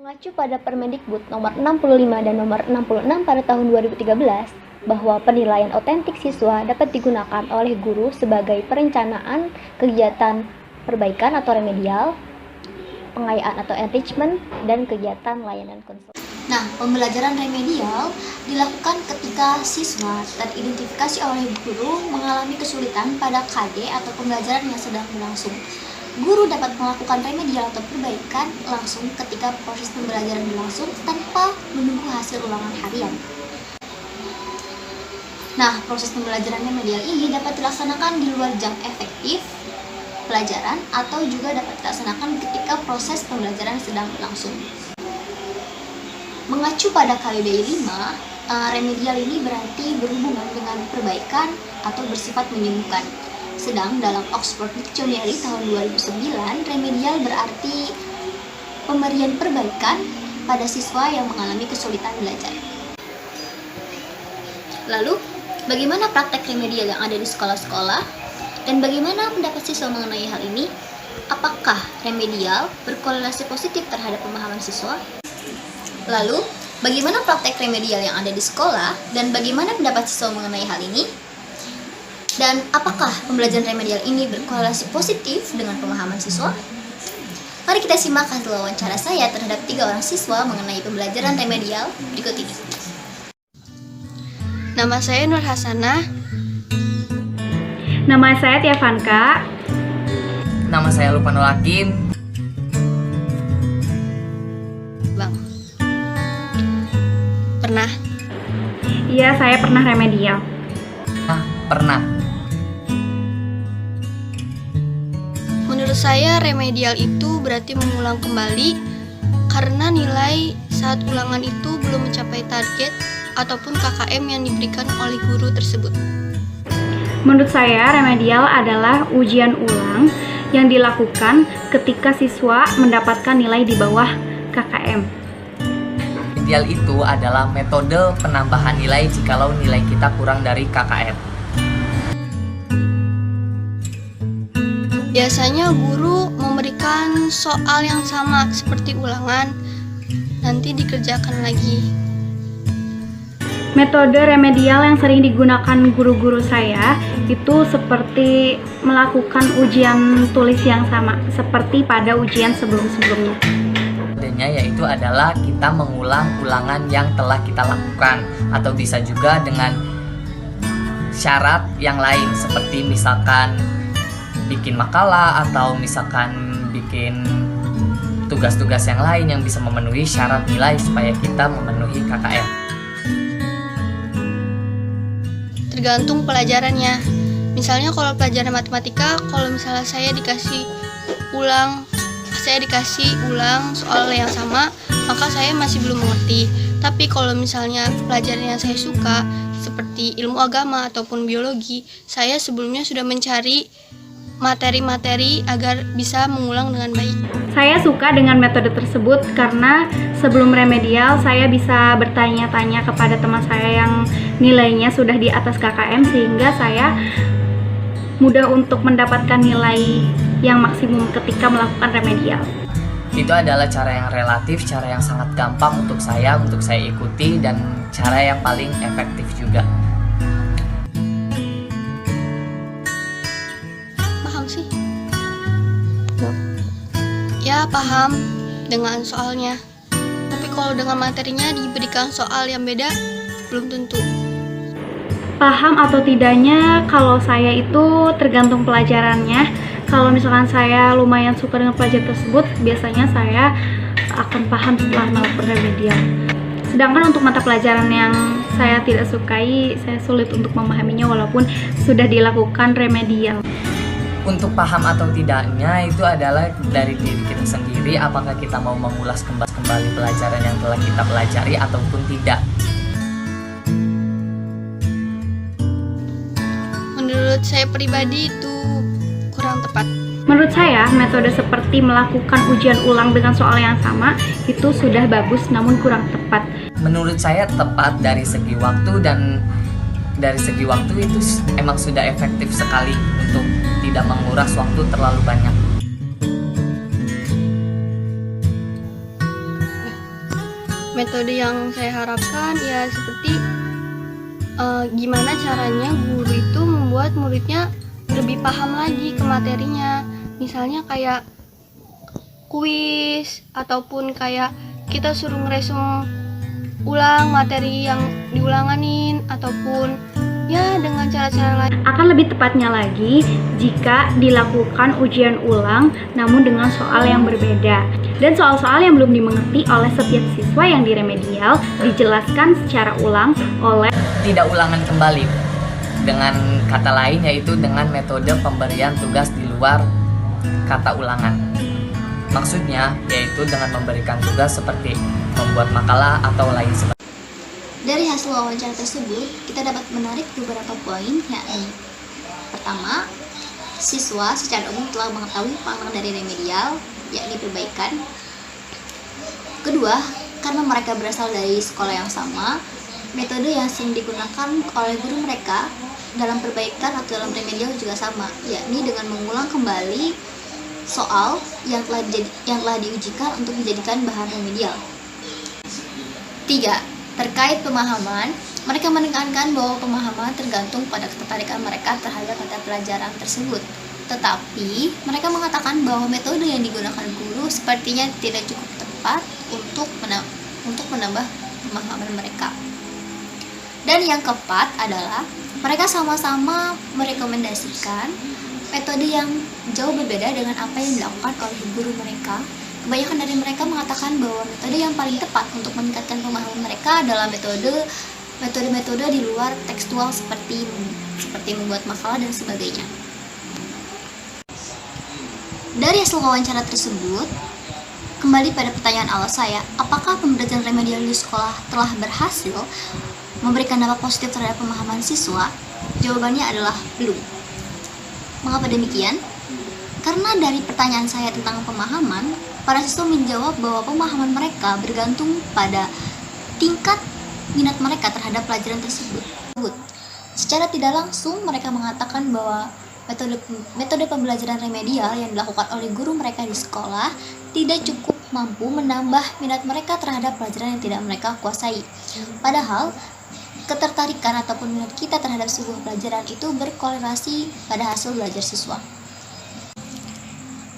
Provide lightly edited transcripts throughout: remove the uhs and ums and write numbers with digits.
Mengacu pada Permendikbud nomor 65 dan nomor 66 pada tahun 2013, bahwa penilaian otentik siswa dapat digunakan oleh guru sebagai perencanaan kegiatan perbaikan atau remedial, pengayaan atau enrichment, dan kegiatan layanan konsul. Nah, pembelajaran remedial dilakukan ketika siswa teridentifikasi oleh guru mengalami kesulitan pada KD atau pembelajaran yang sedang berlangsung. Guru dapat melakukan remedial atau perbaikan langsung ketika proses pembelajaran berlangsung tanpa menunggu hasil ulangan harian. Nah, proses pembelajaran remedial ini dapat dilaksanakan di luar jam efektif pelajaran atau juga dapat dilaksanakan ketika proses pembelajaran sedang berlangsung. Mengacu pada KBBI 5, remedial ini berarti berhubungan dengan perbaikan atau bersifat menyembuhkan. Sedang dalam Oxford Dictionary tahun 2009, remedial berarti pemberian perbaikan pada siswa yang mengalami kesulitan belajar. Lalu, bagaimana praktek remedial yang ada di sekolah-sekolah? Dan bagaimana pendapat siswa mengenai hal ini? Apakah remedial berkorelasi positif terhadap pemahaman siswa? Lalu, bagaimana praktek remedial yang ada di sekolah? Dan bagaimana pendapat siswa mengenai hal ini? Dan apakah pembelajaran remedial ini berkorelasi positif dengan pemahaman siswa? Mari kita simak hasil wawancara saya terhadap 3 orang siswa mengenai pembelajaran remedial berikut ini. Nama saya Nur Hasanah. Nama saya Tiavanka. Nama saya Lupanul Hakim. Bang. Pernah? Iya, saya pernah remedial. Pernah. Menurut saya remedial itu berarti mengulang kembali karena nilai saat ulangan itu belum mencapai target ataupun KKM yang diberikan oleh guru tersebut. Menurut saya, remedial adalah ujian ulang yang dilakukan ketika siswa mendapatkan nilai di bawah KKM. Remedial itu adalah metode penambahan nilai jikalau nilai kita kurang dari KKM. Biasanya guru memberikan soal yang sama seperti ulangan, nanti dikerjakan lagi. Metode remedial yang sering digunakan guru-guru saya itu seperti melakukan ujian tulis yang sama seperti pada ujian sebelum-sebelumnya. Metodenya yaitu adalah kita mengulang ulangan yang telah kita lakukan, atau bisa juga dengan syarat yang lain seperti misalkan bikin makalah atau misalkan bikin tugas-tugas yang lain yang bisa memenuhi syarat nilai supaya kita memenuhi KKM. Tergantung pelajarannya. Misalnya kalau pelajaran matematika, kalau misalnya saya dikasih ulang soal yang sama, maka saya masih belum mengerti. Tapi kalau misalnya pelajaran yang saya suka seperti ilmu agama ataupun biologi, saya sebelumnya sudah mencari materi-materi agar bisa mengulang dengan baik. Saya suka dengan metode tersebut karena sebelum remedial saya bisa bertanya-tanya kepada teman saya yang nilainya sudah di atas KKM sehingga saya mudah untuk mendapatkan nilai yang maksimum ketika melakukan remedial. Itu adalah cara yang relatif, cara yang sangat gampang untuk saya ikuti, dan cara yang paling efektif juga. Ya, paham dengan soalnya. Tapi kalau dengan materinya diberikan soal yang beda, belum tentu. Paham atau tidaknya kalau saya itu tergantung pelajarannya. Kalau misalkan saya lumayan suka dengan pelajaran tersebut, biasanya saya akan paham setelah melakukan remedial. Sedangkan untuk mata pelajaran yang saya tidak sukai, saya sulit untuk memahaminya walaupun sudah dilakukan remedial. Untuk paham atau tidaknya itu adalah dari diri kita sendiri, apakah kita mau mengulas kembali pelajaran yang telah kita pelajari ataupun tidak. Menurut saya pribadi itu kurang tepat. Menurut saya, metode seperti melakukan ujian ulang dengan soal yang sama itu sudah bagus namun kurang tepat. Menurut saya tepat dari segi waktu, dan dari segi waktu itu emang sudah efektif sekali untuk tidak menguras waktu terlalu banyak. Metode yang saya harapkan ya seperti gimana caranya guru itu membuat muridnya lebih paham lagi ke materinya. Misalnya kayak kuis ataupun kayak kita suruh ngeresum ulang materi yang diulanganin ataupun ya dengan cara-cara lain. Akan lebih tepatnya lagi jika dilakukan ujian ulang namun dengan soal yang berbeda. Dan soal-soal yang belum dimengerti oleh setiap siswa yang di remedial dijelaskan secara ulang oleh Tidak ulangan kembali. Dengan kata lain yaitu dengan metode pemberian tugas di luar kata ulangan. Maksudnya yaitu dengan memberikan tugas seperti membuat makalah atau lain sebagainya. Dari hasil wawancara tersebut, kita dapat menarik beberapa poin, yakni pertama, siswa secara umum telah mengetahui makna dari remedial, yakni perbaikan. Kedua, karena mereka berasal dari sekolah yang sama, metode yang sering digunakan oleh guru mereka dalam perbaikan atau dalam remedial juga sama, yakni dengan mengulang kembali soal yang telah diujikan untuk dijadikan bahan remedial. 3. Terkait pemahaman, mereka menekankan bahwa pemahaman tergantung pada ketertarikan mereka terhadap mata pelajaran tersebut. Tetapi, mereka mengatakan bahwa metode yang digunakan guru sepertinya tidak cukup tepat untuk menambah pemahaman mereka. Dan yang keempat adalah, mereka sama-sama merekomendasikan metode yang jauh berbeda dengan apa yang dilakukan oleh guru mereka. Kebanyakan dari mereka mengatakan bahwa metode yang paling tepat untuk meningkatkan pemahaman mereka adalah metode-metode di luar tekstual seperti membuat makalah dan sebagainya. Dari hasil wawancara tersebut, kembali pada pertanyaan awal saya, apakah pembelajaran remedial di sekolah telah berhasil memberikan dampak positif terhadap pemahaman siswa? Jawabannya adalah belum. Mengapa demikian? Karena dari pertanyaan saya tentang pemahaman, para siswa menjawab bahwa pemahaman mereka bergantung pada tingkat minat mereka terhadap pelajaran tersebut. Secara tidak langsung, mereka mengatakan bahwa metode pembelajaran remedial yang dilakukan oleh guru mereka di sekolah tidak cukup mampu menambah minat mereka terhadap pelajaran yang tidak mereka kuasai. Padahal, ketertarikan ataupun minat kita terhadap sebuah pelajaran itu berkorelasi pada hasil belajar siswa.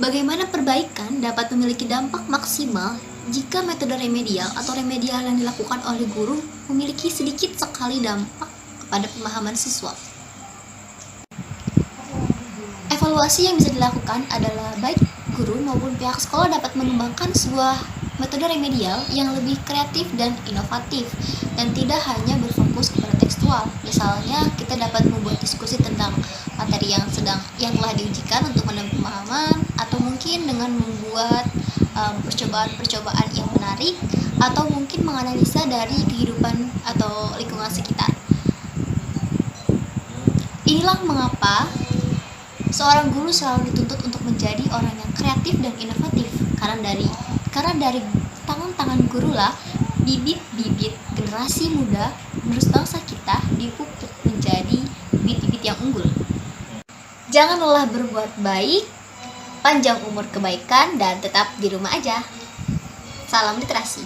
Bagaimana perbaikan dapat memiliki dampak maksimal jika metode remedial atau remedial yang dilakukan oleh guru memiliki sedikit sekali dampak kepada pemahaman siswa? Evaluasi yang bisa dilakukan adalah baik guru maupun pihak sekolah dapat mengembangkan sebuah metode remedial yang lebih kreatif dan inovatif dan tidak hanya berfokus kepada tekstual. Misalnya, kita dapat membuat diskusi tentang materi yang telah diujikan untuk menambah pemahaman, atau mungkin dengan membuat percobaan-percobaan yang menarik, atau mungkin menganalisa dari kehidupan atau lingkungan sekitar. Inilah mengapa seorang guru selalu dituntut untuk menjadi orang yang kreatif dan inovatif, karena dari tangan-tangan gurulah bibit-bibit generasi muda menerus bangsa kita dipupuk menjadi bibit-bibit yang unggul. Jangan lelah berbuat baik, panjang umur kebaikan, dan tetap di rumah aja. Salam literasi.